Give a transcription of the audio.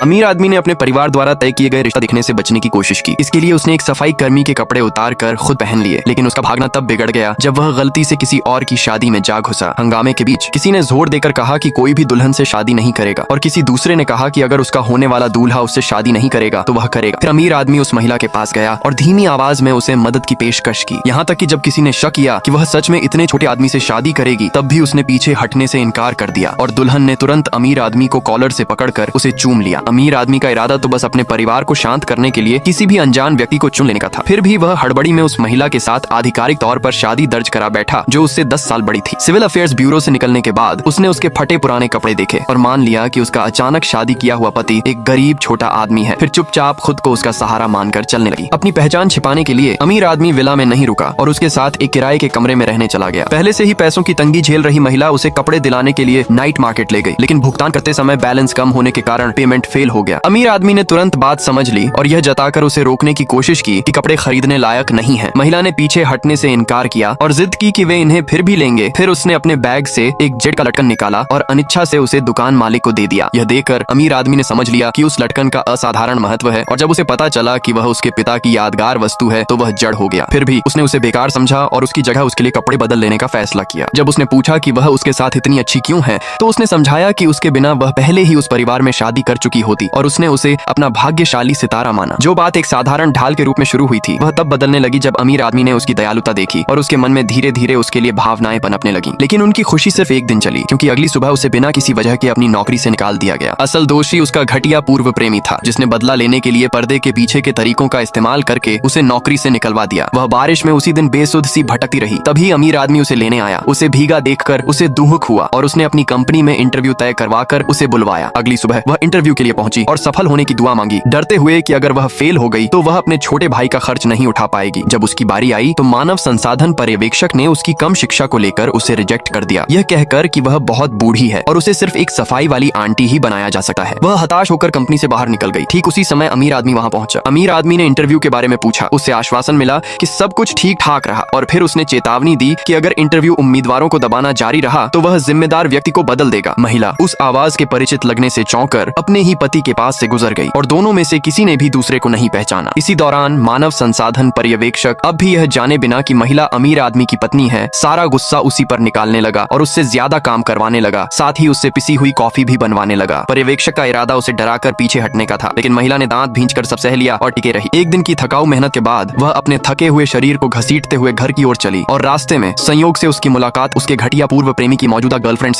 अमीर आदमी ने अपने परिवार द्वारा तय किए गए रिश्ता देखने से बचने की कोशिश की। इसके लिए उसने एक सफाई कर्मी के कपड़े उतार कर खुद पहन लिए, लेकिन उसका भागना तब बिगड़ गया जब वह गलती से किसी और की शादी में जा घुसा। हंगामे के बीच किसी ने जोर देकर कहा कि कोई भी दुल्हन से शादी नहीं करेगा, और किसी दूसरे ने कहा कि अगर उसका होने वाला दूल्हा उससे शादी नहीं करेगा तो वह करेगा। फिर अमीर आदमी उस महिला के पास गया और धीमी आवाज में उसे मदद की पेशकश की। यहाँ तक कि जब किसी ने शक किया कि वह सच में इतने छोटे आदमी से शादी करेगी, तब भी उसने पीछे हटने से इनकार कर दिया और दुल्हन ने तुरंत अमीर आदमी को कॉलर से पकड़कर उसे चूम लिया। अमीर आदमी का इरादा तो बस अपने परिवार को शांत करने के लिए किसी भी अनजान व्यक्ति को चुन लेने का था। फिर भी वह हड़बड़ी में उस महिला के साथ आधिकारिक तौर पर शादी दर्ज करा बैठा, जो उससे 10 साल बड़ी थी। सिविल अफेयर्स ब्यूरो से निकलने के बाद उसने उसके फटे पुराने कपड़े देखे और मान लिया कि उसका अचानक शादी किया हुआ पति एक गरीब छोटा आदमी है। फिर चुपचाप खुद को उसका सहारा मानकर चलने लगी। अपनी पहचान छिपाने के लिए अमीर आदमी विला में नहीं रुका और उसके साथ एक किराए के कमरे में रहने चला गया। पहले से ही पैसों की तंगी झेल रही महिला उसे कपड़े दिलाने के लिए नाइट मार्केट ले गई, लेकिन भुगतान करते समय बैलेंस कम होने के कारण पेमेंट फेल हो गया। अमीर आदमी ने तुरंत बात समझ ली और यह जताकर उसे रोकने की कोशिश की कि कपड़े खरीदने लायक नहीं है। महिला ने पीछे हटने से इनकार किया और जिद की कि वे इन्हें फिर भी लेंगे। फिर उसने अपने बैग से एक जेट का लटकन निकाला और अनिच्छा से उसे दुकान मालिक को दे दिया। यह देखकर अमीर आदमी ने समझ लिया कि उस लटकन का असाधारण महत्व है, और जब उसे पता चला कि वह उसके पिता की यादगार वस्तु है तो वह जड़ हो गया। फिर भी उसने उसे बेकार समझा और उसकी जगह उसके लिए कपड़े बदल लेने का फैसला किया। जब उसने पूछा कि वह उसके साथ इतनी अच्छी क्यों है, तो उसने समझाया कि उसके बिना वह पहले ही उस परिवार में शादी कर चुकी होती और उसने उसे अपना भाग्यशाली सितारा माना। जो बात एक साधारण ढाल के रूप में शुरू हुई थी, वह तब बदलने लगी जब अमीर आदमी ने उसकी दयालुता देखी और उसके मन में धीरे धीरे उसके लिए भावनाएं पनपने लगी। लेकिन उनकी खुशी सिर्फ एक दिन चली, क्योंकि अगली सुबह उसे बिना किसी वजह के अपनी नौकरी से निकाल दिया गया। असल दोषी उसका घटिया पूर्व प्रेमी था, जिसने बदला लेने के लिए पर्दे के पीछे के तरीकों का इस्तेमाल करके उसे नौकरी से निकलवा दिया। वह बारिश में उसी दिन बेसुध सी भटकती रही। तभी अमीर आदमी उसे लेने आया। उसे भीगा देखकर उसे दुहुक हुआ और उसने अपनी कंपनी में इंटरव्यू तय करवाकर उसे बुलवाया। अगली सुबह वह इंटरव्यू के लिए पहुंची और सफल होने की दुआ मांगी, डरते हुए कि अगर वह फेल हो गई तो वह अपने छोटे भाई का खर्च नहीं उठा पाएगी। जब उसकी बारी आई तो मानव संसाधन पर्यवेक्षक ने उसकी कम शिक्षा को लेकर उसे रिजेक्ट कर दिया, यह कहकर कि वह बहुत बूढ़ी है और उसे सिर्फ एक सफाई वाली आंटी ही बनाया जा सकता है। वह हताश होकर कंपनी से बाहर निकल गई। ठीक उसी समय अमीर आदमी वहां पहुंचा। अमीर आदमी ने इंटरव्यू के बारे में पूछा। उससे आश्वासन मिला कि सब कुछ ठीक ठाक रहा, और फिर उसने चेतावनी दी कि अगर इंटरव्यू उम्मीदवारों को दबाना जारी रहा तो वह जिम्मेदार व्यक्ति को बदल देगा। महिला उस आवाज के परिचित लगने से चौंकर अपने ही पति के पास से गुजर गई और दोनों में से किसी ने भी दूसरे को नहीं पहचाना। इसी दौरान मानव संसाधन पर्यवेक्षक अब भी यह जाने बिना कि महिला अमीर आदमी की पत्नी है, सारा गुस्सा उसी पर निकालने लगा और उससे ज्यादा काम करवाने लगा। साथ ही उससे पिसी हुई कॉफी भी बनवाने लगा। पर्यवेक्षक का इरादा उसे डराकर पीछे हटने का था, लेकिन महिला ने दांत भींचकर सब सह लिया और टिके रही। एक दिन की थकाऊ मेहनत के बाद वह अपने थके हुए शरीर को घसीटते हुए घर की ओर चली और रास्ते में संयोग से उसकी मुलाकात उसके घटिया पूर्व प्रेमी की मौजूदा गर्लफ्रेंड से